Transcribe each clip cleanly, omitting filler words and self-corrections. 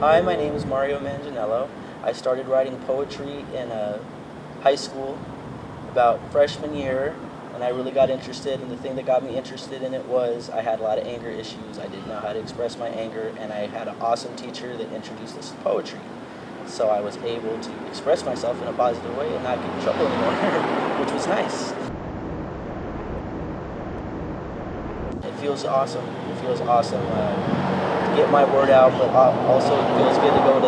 Hi, my name is Mario Manganiello. I started writing poetry in high school about freshman year, and I really got interested. And the thing that got me interested in it was I had a lot of anger issues. I didn't know how to express my anger, and I had an awesome teacher that introduced us to poetry. So I was able to express myself in a positive way and not get in trouble anymore, which was nice. It feels awesome. It feels awesome to get my word out, but also it feels good to go to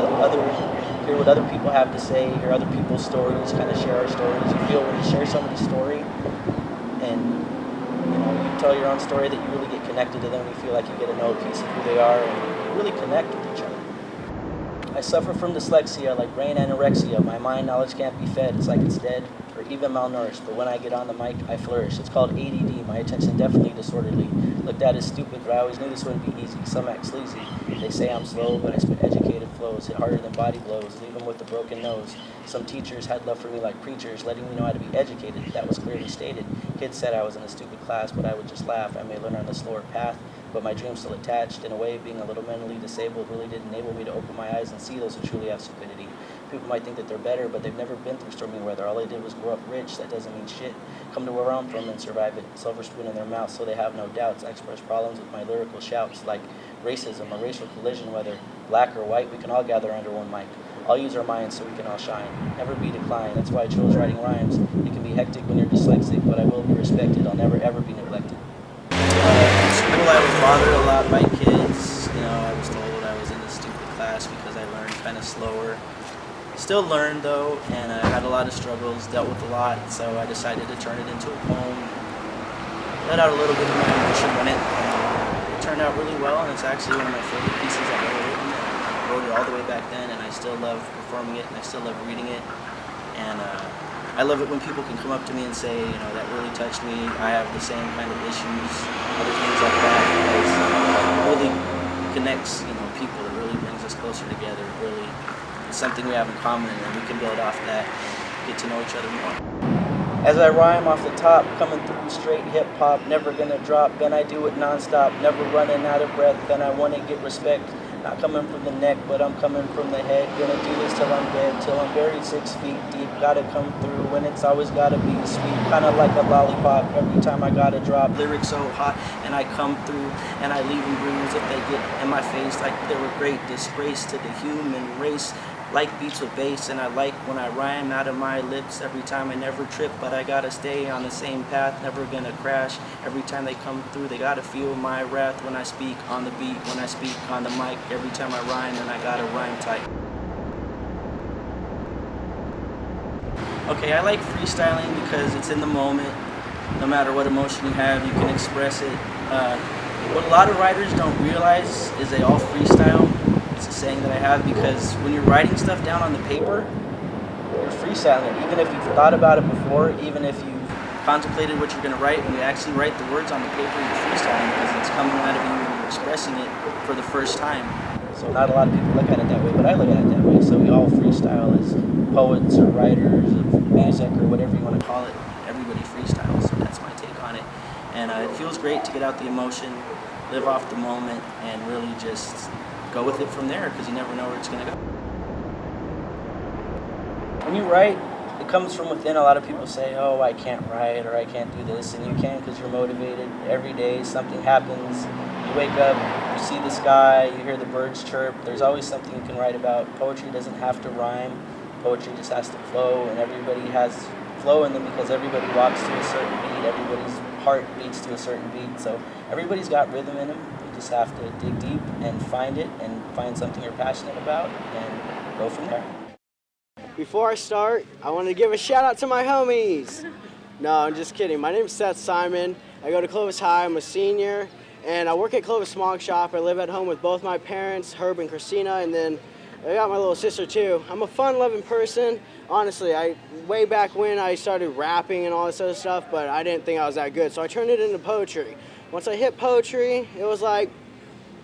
hear what other people have to say, hear other people's stories, kind of share our stories. You feel when you share somebody's story and you tell your own story that you really get connected to them. You feel like you get to know a piece of who they are and you really connect with each other. I suffer from dyslexia, like brain anorexia. My mind knowledge can't be fed. It's like it's dead or even malnourished. But when I get on the mic, I flourish. It's called ADD, my attention definitely disorderly. Looked at as stupid, but I always knew this wouldn't be easy. Some act sleazy. They say I'm slow, but I spit educated flows, hit harder than body blows, leave them with a broken nose. Some teachers had love for me like preachers, letting me know how to be educated. That was clearly stated. Kids said I was in a stupid class, but I would just laugh. I may learn on the slower path, but my dreams still attached. In a way, being a little mentally disabled really did enable me to open my eyes and see those who truly have stupidity. People might think that they're better, but they've never been through stormy weather. All they did was grow up rich. That doesn't mean shit. Come to where I'm from and survive it. Silver spoon in their mouth, so they have no doubts. I express problems with my lyrical shouts, like racism or racial collision, whether black or white. We can all gather under one mic. I'll use our minds so we can all shine. Never be declined. That's why I chose writing rhymes. It can be hectic when you're dyslexic, but I will be respected. I'll never ever be neglected. In school, I was bothered a lot by kids. I was told I was in a stupid class because I learned kind of slower. Still learned though, and I had a lot of struggles, dealt with a lot, so I decided to turn it into a poem. Let out a little bit of my emotion in it. It turned out really well, and it's actually one of my favorite pieces I've ever written. I wrote it all the way back then, and I still love performing it, and I still love reading it. And I love it when people can come up to me and say, that really touched me. I have the same kind of issues, other things like that. It really connects, people. It really brings us closer together. It really is something we have in common, and we can build off that, get to know each other more. As I rhyme off the top, coming through straight hip hop, never gonna drop. Then I do it nonstop, never running out of breath. Then I wanna get respect. Not coming from the neck, but I'm coming from the head. Gonna do this till I'm dead, till I'm buried 6 feet deep. Gotta come through, and it's always gotta be sweet. Kinda like a lollipop, every time I gotta drop. Lyrics so hot, and I come through, and I leave them bruised if they get in my face like they were great. Disgrace to the human race. Like beats with bass, and I like when I rhyme out of my lips. Every time I never trip, but I gotta stay on the same path, never gonna crash. Every time they come through, they gotta feel my wrath when I speak on the beat, when I speak on the mic. Every time I rhyme, and I gotta rhyme tight. Okay, I like freestyling because it's in the moment. No matter what emotion you have, you can express it. What a lot of writers don't realize is they all freestyle. It's a saying that I have because when you're writing stuff down on the paper, you're freestyling. Even if you've thought about it before, even if you've contemplated what you're going to write, when you actually write the words on the paper, you're freestyling because it's coming out of you and you're expressing it for the first time. So not a lot of people look at it that way, but I look at it that way. So we all freestyle as poets or writers of music or whatever you want to call it. Everybody freestyles, so that's my take on it. And it feels great to get out the emotion, live off the moment, and really just go with it from there because you never know where it's going to go. When you write, it comes from within. A lot of people say, oh, I can't write or I can't do this, and you can because you're motivated. Every day something happens. You wake up, you see the sky, you hear the birds chirp. There's always something you can write about. Poetry doesn't have to rhyme. Poetry just has to flow, and everybody has flow in them because everybody walks to a certain beat. Everybody's heart beats to a certain beat. So everybody's got rhythm in them. Just have to dig deep and find it and find something you're passionate about and go from there. Before I start, I want to give a shout out to my homies. No, I'm just kidding. My name's Seth Simon. I go to Clovis High. I'm a senior, and I work at Clovis Smog Shop. I live at home with both my parents, Herb and Christina, and then I got my little sister too. I'm a fun-loving person. Honestly, way back when I started rapping and all this other stuff, but I didn't think I was that good, so I turned it into poetry. Once I hit poetry, it was like,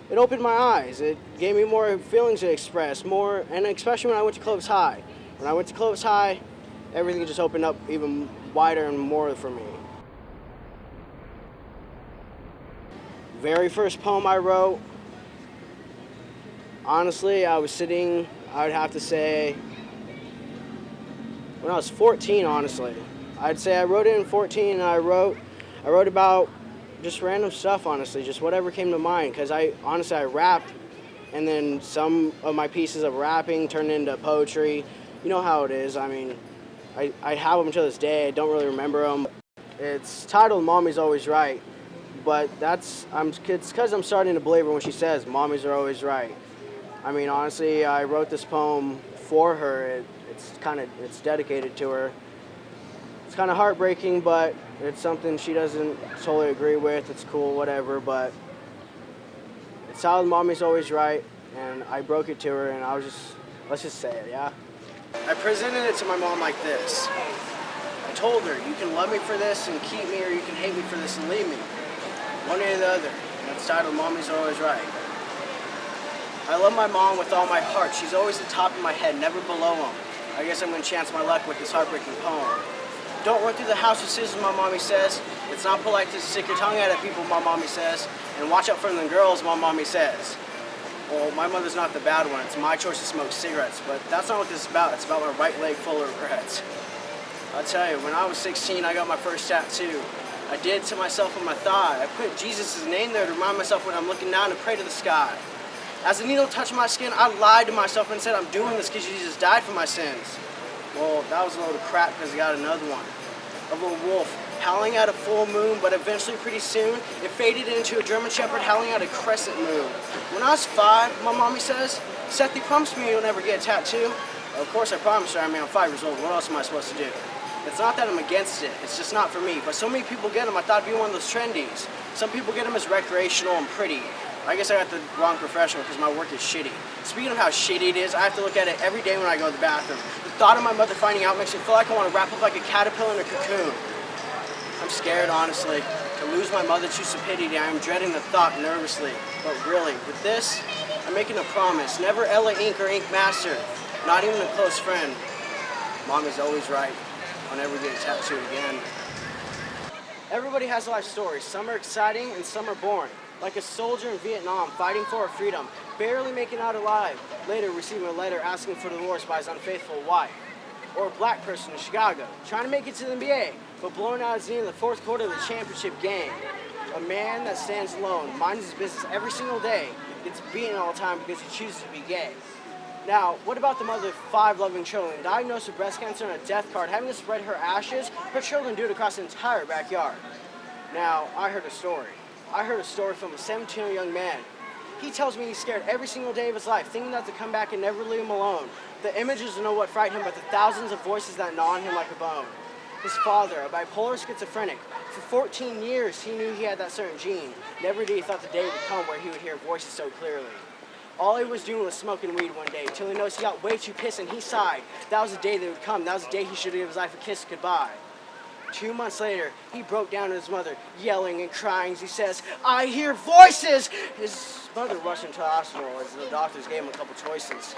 it opened my eyes. It gave me more feelings to express, more, and especially when I went to Clovis High. When I went to Clovis High, everything just opened up even wider and more for me. Very first poem I wrote, Honestly, I would have to say, when I was 14, honestly. I'd say I wrote it in 14, and I wrote about just random stuff, honestly, just whatever came to mind, because I rapped, and then some of my pieces of rapping turned into poetry. You know how it is. I mean, I have them to this day. I don't really remember them. It's titled Mommy's Always Right, but it's because I'm starting to believe her when she says mommies are always right. I mean, honestly, I wrote this poem for her. It's dedicated to her. It's kind of heartbreaking, but it's something she doesn't totally agree with. It's cool, whatever, but it's titled Mommy's Always Right, and I broke it to her, and let's just say it, yeah? I presented it to my mom like this. I told her, you can love me for this and keep me, or you can hate me for this and leave me. One or the other. And it's titled Mommy's Always Right. I love my mom with all my heart. She's always the top of my head, never below them. I guess I'm going to chance my luck with this heartbreaking poem. Don't run through the house with scissors, my mommy says. It's not polite to stick your tongue out at people, my mommy says. And watch out for the girls, my mommy says. Well, my mother's not the bad one. It's my choice to smoke cigarettes, but that's not what this is about. It's about my right leg full of regrets. I'll tell you, when I was 16, I got my first tattoo. I did it to myself on my thigh. I put Jesus' name there to remind myself when I'm looking down to pray to the sky. As the needle touched my skin, I lied to myself and said I'm doing this because Jesus died for my sins. Well, that was a load of crap because I got another one. A little wolf howling at a full moon, but eventually pretty soon, it faded into a German Shepherd howling at a crescent moon. When I was 5, my mommy says, Seth, you promised me you'll never get a tattoo. Of course I promised her. I mean, I'm 5 years old. What else am I supposed to do? It's not that I'm against it. It's just not for me. But so many people get them, I thought it'd be one of those trendies. Some people get them as recreational and pretty. I guess I got the wrong professional because my work is shitty. Speaking of how shitty it is, I have to look at it every day when I go to the bathroom. The thought of my mother finding out makes me feel like I want to wrap up like a caterpillar in a cocoon. I'm scared, honestly. To lose my mother to stupidity, I am dreading the thought nervously. But really, with this, I'm making a promise. Never Ella Ink or Ink Master. Not even a close friend. Mom is always right. I'll never get tattooed again. Everybody has life stories. Some are exciting and some are boring. Like a soldier in Vietnam fighting for our freedom, barely making out alive, later receiving a letter asking for divorce by his unfaithful wife. Or a black person in Chicago, trying to make it to the NBA, but blowing out his knee in the 4th quarter of the championship game. A man that stands alone, minds his business every single day, gets beaten all the time because he chooses to be gay. Now, what about the mother of 5 loving children, diagnosed with breast cancer and a death card, having to spread her ashes, her children do it across the entire backyard? Now, I heard a story. I heard a story from a 17-year-old young man. He tells me he's scared every single day of his life, thinking that to come back and never leave him alone. The images don't know what frightened him, but the thousands of voices that gnaw on him like a bone. His father, a bipolar schizophrenic. For 14 years, he knew he had that certain gene. Never did he thought the day would come where he would hear voices so clearly. All he was doing was smoking weed one day, till he noticed he got way too pissed and he sighed. That was the day that would come. That was the day he should give his life a kiss goodbye. 2 months later, he broke down to his mother, yelling and crying as he says, I hear voices! His mother rushed into the hospital as the doctors gave him a couple choices.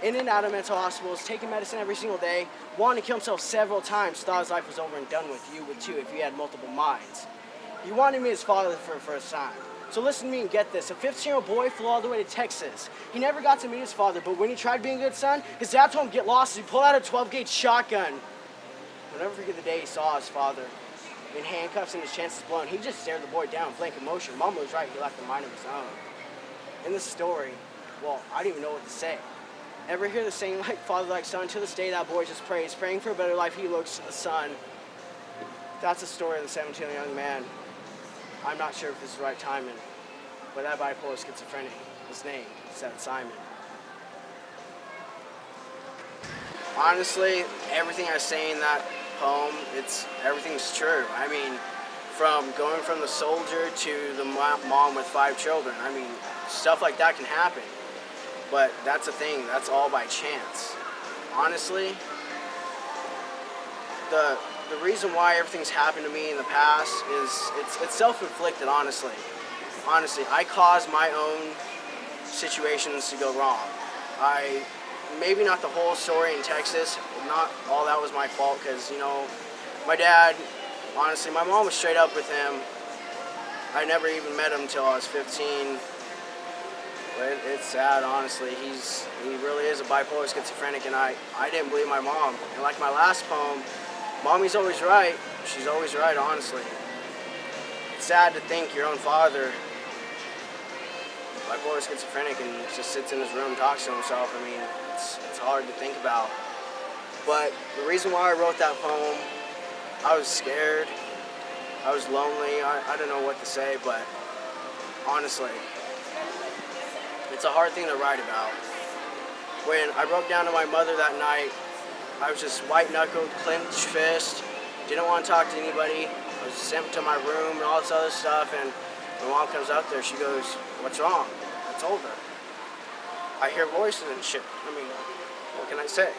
In and out of mental hospitals, taking medicine every single day, wanting to kill himself several times, thought his life was over and done with. You would too if you had multiple minds. He wanted me as father for the first time. So listen to me and get this. A 15-year-old boy flew all the way to Texas. He never got to meet his father, but when he tried being a good son, his dad told him to get lost as he pulled out a 12-gauge shotgun. I'll never forget the day he saw his father in handcuffs and his chances blown. He just stared the boy down, blank emotion. Mom was right, he lacked a mind of his own. In this story, well, I don't even know what to say. Ever hear the saying, like father, like son? To this day, that boy just prays, praying for a better life. He looks to the sun. That's the story of the 17-year-old young man. I'm not sure if this is the right timing, but that bipolar schizophrenic, his name, Seth Simon. Honestly, everything I say in that poem, everything's true. I mean, from going from the soldier to the mom with 5 children, I mean, stuff like that can happen. But that's the thing, that's all by chance. Honestly, the reason why everything's happened to me in the past is it's self-inflicted, honestly. Honestly, I caused my own situations to go wrong. Maybe not the whole story in Texas, not all that was my fault, because, you know, my dad, honestly, my mom was straight up with him. I never even met him until I was 15. But it's sad, honestly. He really is a bipolar schizophrenic, and I didn't believe my mom. And like my last poem, Mommy's always right. She's always right, honestly. It's sad to think your own father, bipolar schizophrenic, and just sits in his room and talks to himself. I mean, it's hard to think about. But the reason why I wrote that poem, I was scared. I was lonely. I don't know what to say, but honestly, it's a hard thing to write about. When I broke down to my mother that night, I was just white-knuckled, clenched fist, didn't want to talk to anybody. I was sent to my room and all this other stuff, and my mom comes up there, she goes, "What's wrong?" I told her. I hear voices and shit. I mean, what can I say?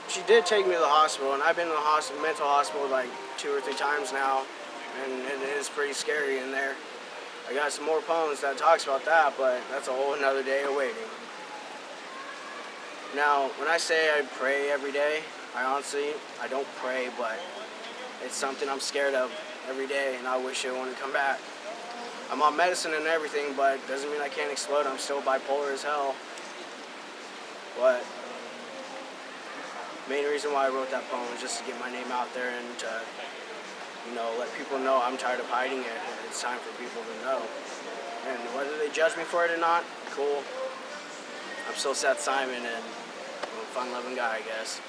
She did take me to the hospital, and I've been in the hospital, mental hospital like 2 or 3 times now, and it is pretty scary in there. I got some more poems that talks about that, but that's a whole another day of waiting. Now, when I say I pray every day, I don't pray, but it's something I'm scared of every day, and I wish it wouldn't come back. I'm on medicine and everything, but it doesn't mean I can't explode. I'm still bipolar as hell. But the main reason why I wrote that poem was just to get my name out there and to, let people know I'm tired of hiding it, and it's time for people to know. And whether they judge me for it or not, cool. I'm still Seth Simon, and I'm a fun-loving guy, I guess.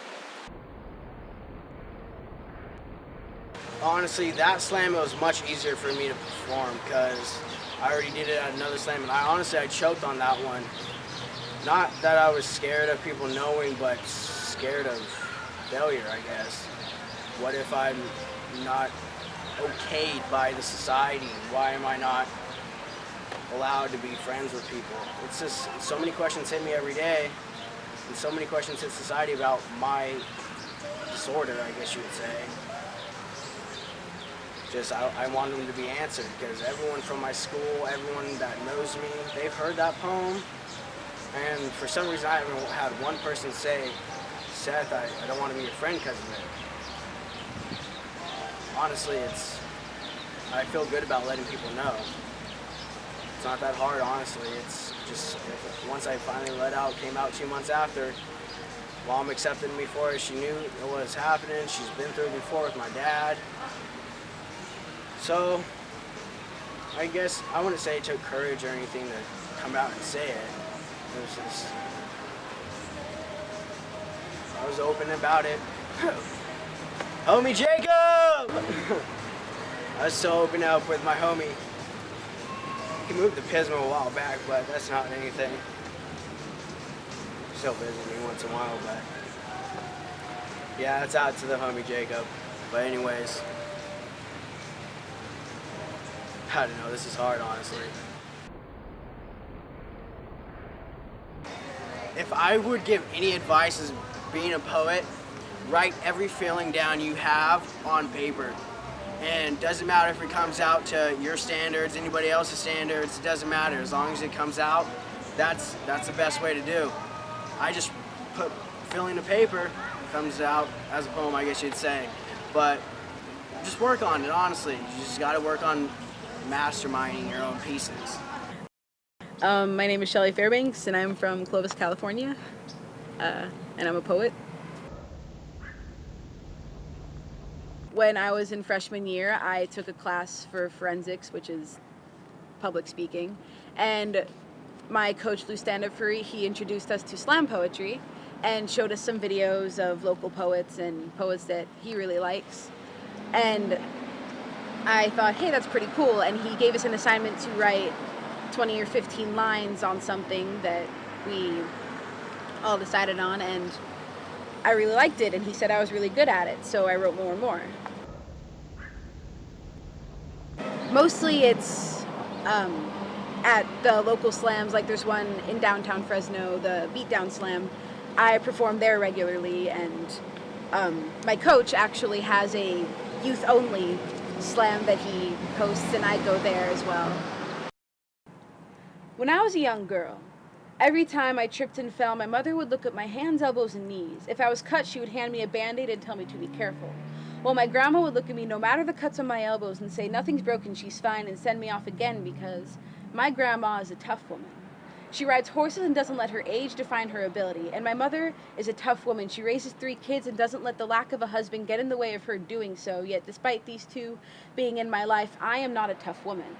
Honestly, that slam, it was much easier for me to perform because I already did it at another slam, and I choked on that one. Not that I was scared of people knowing, but scared of failure, I guess. What if I'm not okayed by the society? Why am I not allowed to be friends with people? It's just so many questions hit me every day, and so many questions hit society about my disorder, I guess you would say. I want them to be answered because everyone from my school, everyone that knows me, they've heard that poem, and for some reason I haven't had one person say, "Seth, I don't want to be your friend because of it." Honestly, I feel good about letting people know. It's not that hard, honestly. It's just, once I finally came out 2 months after, Mom accepted me for it. She knew what was happening. She's been through it before with my dad. So, I guess I wouldn't say it took courage or anything to come out and say it. It was just, I was open about it. Homie Jacob! I was so open up with my homie. He moved to Pismo a while back, but that's not anything. Still visit me once in a while, but yeah, that's out to the homie Jacob. But anyways, I don't know, this is hard, honestly. If I would give any advice as being a poet, write every feeling down you have on paper. And doesn't matter if it comes out to your standards, anybody else's standards, it doesn't matter. As long as it comes out, that's the best way to do. I just put feeling to paper, comes out as a poem, I guess you'd say. But just work on it, honestly. You just gotta work on masterminding your own pieces. My name is Shelly Fairbanks, and I'm from Clovis, California, and I'm a poet. When I was in freshman year, I took a class for forensics, which is public speaking, and my coach, Lou Standifree, he introduced us to slam poetry and showed us some videos of local poets and poets that he really likes. And I thought, hey, that's pretty cool. And he gave us an assignment to write 20 or 15 lines on something that we all decided on, and I really liked it, and he said I was really good at it, so I wrote more and more. Mostly it's at the local slams, like there's one in downtown Fresno, the Beatdown Slam. I perform there regularly, and my coach actually has a youth-only slam that he hosts, and I go there as well. When I was a young girl, every time I tripped and fell, my mother would look at my hands, elbows, and knees. If I was cut, she would hand me a Band-Aid and tell me to be careful. Well, my grandma would look at me no matter the cuts on my elbows and say, nothing's broken, she's fine, and send me off again because my grandma is a tough woman. She rides horses and doesn't let her age define her ability. And my mother is a tough woman. She raises 3 kids and doesn't let the lack of a husband get in the way of her doing so. Yet despite these two being in my life, I am not a tough woman.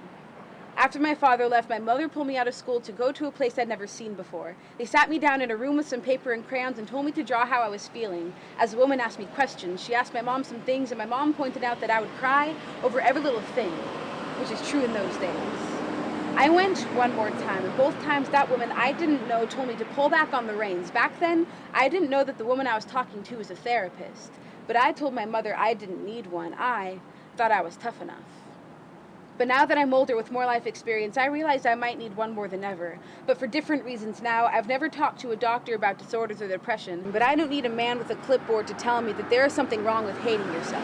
After my father left, my mother pulled me out of school to go to a place I'd never seen before. They sat me down in a room with some paper and crayons and told me to draw how I was feeling. As the woman asked me questions, she asked my mom some things, and my mom pointed out that I would cry over every little thing, which is true in those days. I went one more time, and both times that woman I didn't know told me to pull back on the reins. Back then, I didn't know that the woman I was talking to was a therapist, but I told my mother I didn't need one. I thought I was tough enough. But now that I'm older with more life experience, I realize I might need one more than ever. But for different reasons now, I've never talked to a doctor about disorders or depression, but I don't need a man with a clipboard to tell me that there is something wrong with hating yourself.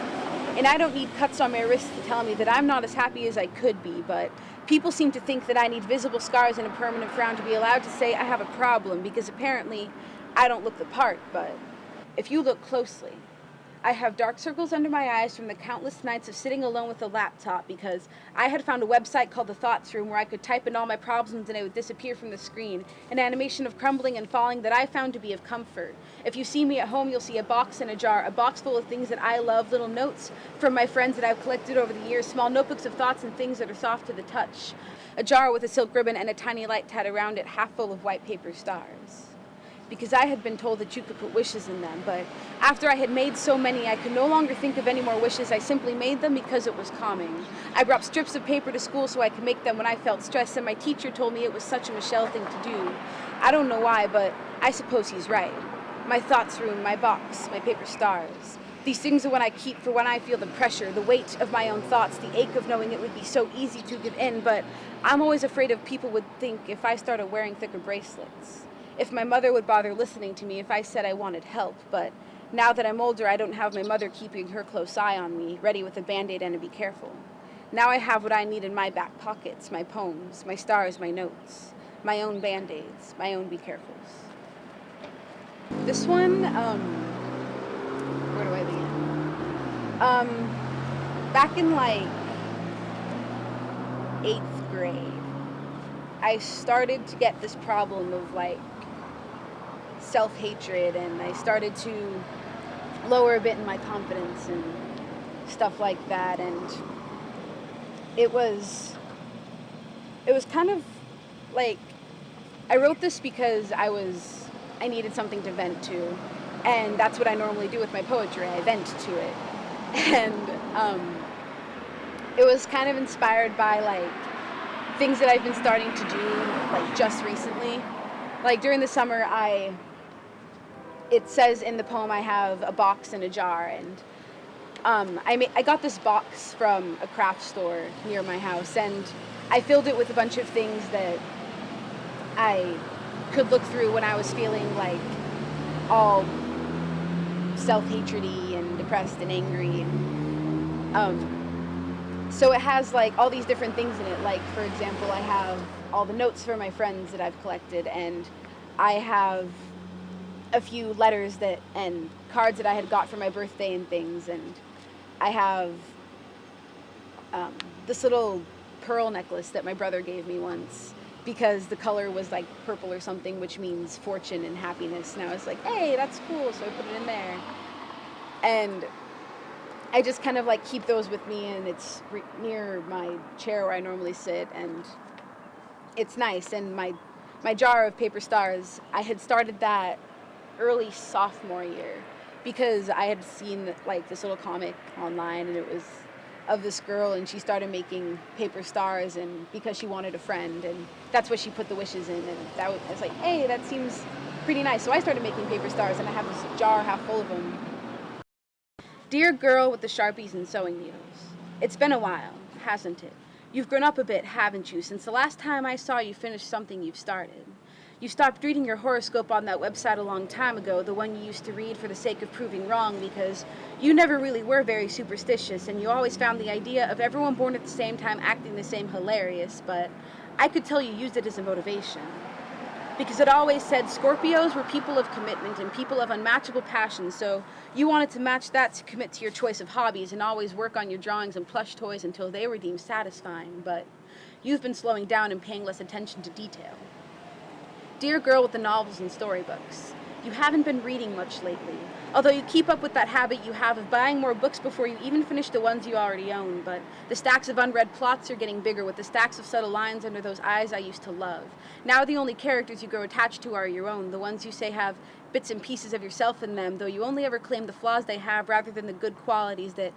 And I don't need cuts on my wrists to tell me that I'm not as happy as I could be, but people seem to think that I need visible scars and a permanent frown to be allowed to say I have a problem, because apparently I don't look the part. But if you look closely, I have dark circles under my eyes from the countless nights of sitting alone with a laptop, because I had found a website called the Thoughts Room where I could type in all my problems and it would disappear from the screen, an animation of crumbling and falling that I found to be of comfort. If you see me at home, you'll see a box and a jar, a box full of things that I love, little notes from my friends that I've collected over the years, small notebooks of thoughts and things that are soft to the touch, a jar with a silk ribbon and a tiny light tied around it, half full of white paper stars. Because I had been told that you could put wishes in them, but after I had made so many, I could no longer think of any more wishes. I simply made them because it was calming. I brought strips of paper to school so I could make them when I felt stressed, and my teacher told me it was such a Michelle thing to do. I don't know why, but I suppose he's right. My thoughts room, my box, my paper stars. These things are what I keep for when I feel the pressure, the weight of my own thoughts, the ache of knowing it would be so easy to give in, but I'm always afraid of people would think if I started wearing thicker bracelets. If my mother would bother listening to me if I said I wanted help, but now that I'm older, I don't have my mother keeping her close eye on me, ready with a Band-Aid and a be careful. Now I have what I need in my back pockets, my poems, my stars, my notes, my own Band-Aids, my own be carefuls. This one, where do I begin? Back in like 8th grade, I started to get this problem of like self-hatred, and I started to lower a bit in my confidence and stuff like that, and it was kind of like, I wrote this because I needed something to vent to, and that's what I normally do with my poetry. I vent to it. And it was kind of inspired by like things that I've been starting to do like just recently. Like during the summer, it says in the poem I have a box and a jar, and I got this box from a craft store near my house, and I filled it with a bunch of things that I could look through when I was feeling like all self-hatred-y and depressed and angry. So it has like all these different things in it. Like, for example, I have all the notes for my friends that I've collected, and I have a few letters and cards that I had got for my birthday and things, and I have this little pearl necklace that my brother gave me once because the color was like purple or something, which means fortune and happiness, and I was like, hey, that's cool, so I put it in there. And I just kind of like keep those with me, and it's near my chair where I normally sit, and it's nice. And my jar of paper stars, I had started that early sophomore year because I had seen like this little comic online, and it was of this girl, and she started making paper stars, and because she wanted a friend, and that's what she put the wishes in, and I was like, hey, that seems pretty nice. So I started making paper stars, and I have this jar half full of them. Dear girl with the Sharpies and sewing needles, it's been a while, hasn't it? You've grown up a bit, haven't you, since the last time I saw you finish something you've started. You stopped reading your horoscope on that website a long time ago, the one you used to read for the sake of proving wrong, because you never really were very superstitious, and you always found the idea of everyone born at the same time acting the same hilarious, but I could tell you used it as a motivation. because it always said Scorpios were people of commitment and people of unmatchable passion, so you wanted to match that to commit to your choice of hobbies and always work on your drawings and plush toys until they were deemed satisfying, but you've been slowing down and paying less attention to detail. Dear girl with the novels and storybooks, you haven't been reading much lately, although you keep up with that habit you have of buying more books before you even finish the ones you already own, but the stacks of unread plots are getting bigger with the stacks of subtle lines under those eyes I used to love. Now the only characters you grow attached to are your own, the ones you say have bits and pieces of yourself in them, though you only ever claim the flaws they have rather than the good qualities that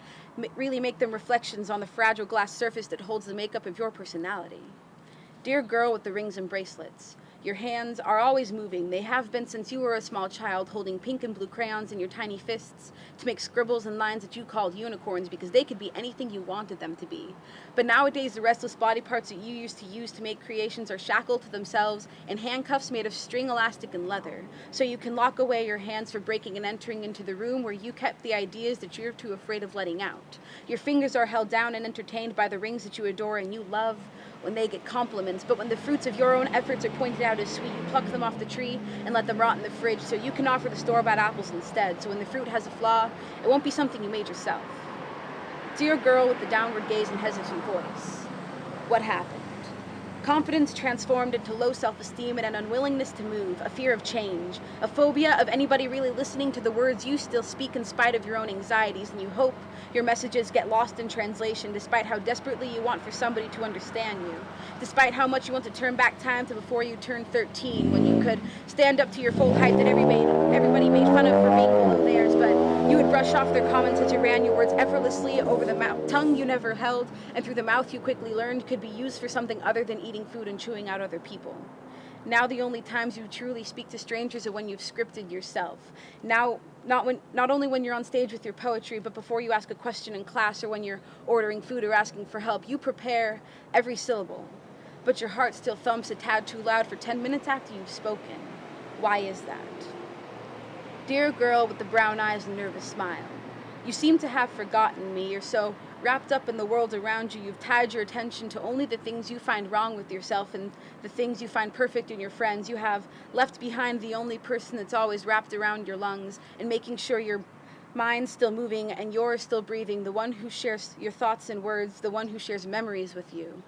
really make them reflections on the fragile glass surface that holds the makeup of your personality. Dear girl with the rings and bracelets, your hands are always moving. They have been since you were a small child, holding pink and blue crayons in your tiny fists to make scribbles and lines that you called unicorns because they could be anything you wanted them to be. But nowadays, the restless body parts that you used to use to make creations are shackled to themselves in handcuffs made of string, elastic, and leather. So you can lock away your hands for breaking and entering into the room where you kept the ideas that you're too afraid of letting out. Your fingers are held down and entertained by the rings that you adore and you love when they get compliments, but when the fruits of your own efforts are pointed out as sweet, you pluck them off the tree and let them rot in the fridge so you can offer the store-bought apples instead. So when the fruit has a flaw, it won't be something you made yourself. Dear girl with the downward gaze and hesitant voice, what happened? Confidence transformed into low self-esteem and an unwillingness to move, a fear of change, a phobia of anybody really listening to the words you still speak in spite of your own anxieties, and you hope your messages get lost in translation despite how desperately you want for somebody to understand you, despite how much you want to turn back time to before you turned 13 when you could stand up to your full height that everybody made fun of for being below theirs, but you would brush off their comments as you ran your words effortlessly over the tongue you never held and through the mouth you quickly learned could be used for something other than eating food and chewing out other people. Now the only times you truly speak to strangers are when you've scripted yourself. Now, not only when you're on stage with your poetry, but before you ask a question in class or when you're ordering food or asking for help, you prepare every syllable. But your heart still thumps a tad too loud for 10 minutes after you've spoken. Why is that? Dear girl with the brown eyes and nervous smile, you seem to have forgotten me. You're so wrapped up in the world around you, you've tied your attention to only the things you find wrong with yourself and the things you find perfect in your friends. You have left behind the only person that's always wrapped around your lungs and making sure your mind's still moving and yours still breathing, the one who shares your thoughts and words, the one who shares memories with you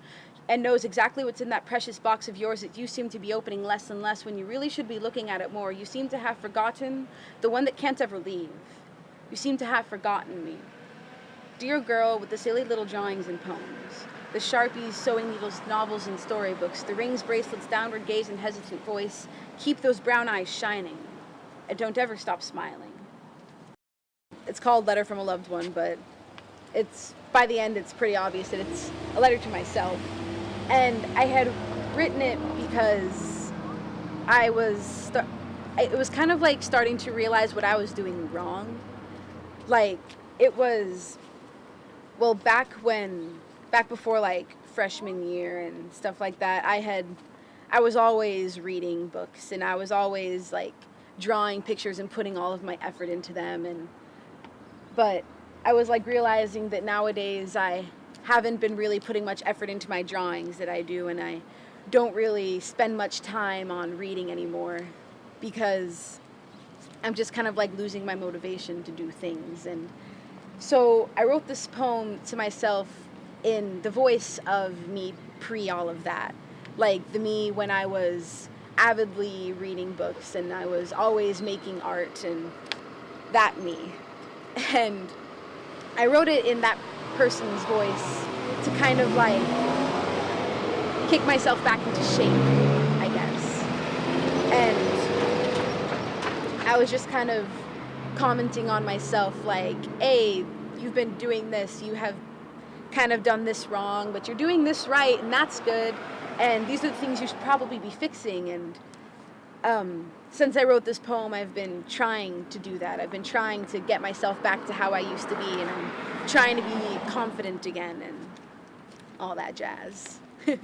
and knows exactly what's in that precious box of yours that you seem to be opening less and less when you really should be looking at it more. You seem to have forgotten the one that can't ever leave. You seem to have forgotten me. Dear girl with the silly little drawings and poems, the Sharpies, sewing needles, novels, and storybooks, the rings, bracelets, downward gaze, and hesitant voice, keep those brown eyes shining, and don't ever stop smiling. It's called Letter from a Loved One, but by the end, it's pretty obvious that it's a letter to myself. And I had written it because it was kind of like starting to realize what I was doing wrong. Like, it was, well, back before like freshman year and stuff like that, I was always reading books and I was always like drawing pictures and putting all of my effort into them, but I was like realizing that nowadays I haven't been really putting much effort into my drawings that I do, and I don't really spend much time on reading anymore because I'm just kind of like losing my motivation to do things. And so I wrote this poem to myself in the voice of me pre all of that, like the me when I was avidly reading books and I was always making art, and that me. And I wrote it in that person's voice to kind of like kick myself back into shape, I guess. And I was just kind of commenting on myself like, hey, you've been doing this, you have kind of done this wrong, but you're doing this right, and that's good, and these are the things you should probably be fixing. And since I wrote this poem, I've been trying to do that. I've been trying to get myself back to how I used to be, and I'm trying to be confident again and all that jazz. You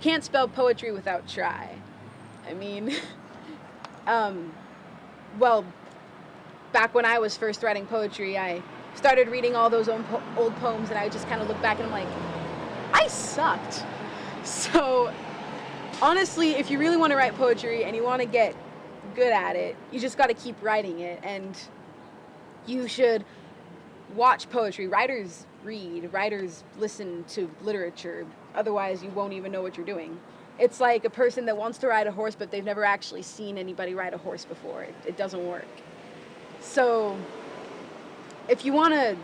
can't spell poetry without try. I mean, well, back when I was first writing poetry, I started reading all those old poems, and I just kind of look back and I'm like, I sucked. So, honestly, if you really want to write poetry and you want to get good at it, you just got to keep writing it. And you should watch poetry. Writers read, writers listen to literature. Otherwise, you won't even know what you're doing. It's like a person that wants to ride a horse, but they've never actually seen anybody ride a horse before. It doesn't work. So, if you want to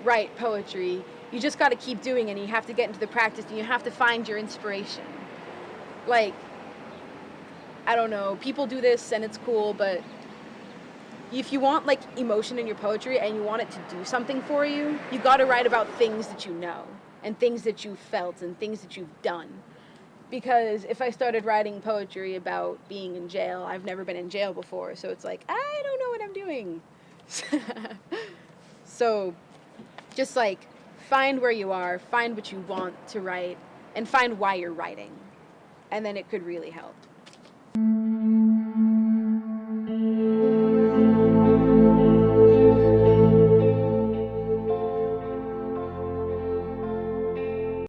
write poetry, you just got to keep doing it, and you have to get into the practice, and you have to find your inspiration. Like, I don't know, people do this and it's cool, but if you want like emotion in your poetry and you want it to do something for you, you got to write about things that you know and things that you felt and things that you've done. Because if I started writing poetry about being in jail, I've never been in jail before, so it's like, I don't know what I'm doing. So just like find where you are, find what you want to write, and find why you're writing. And then it could really help.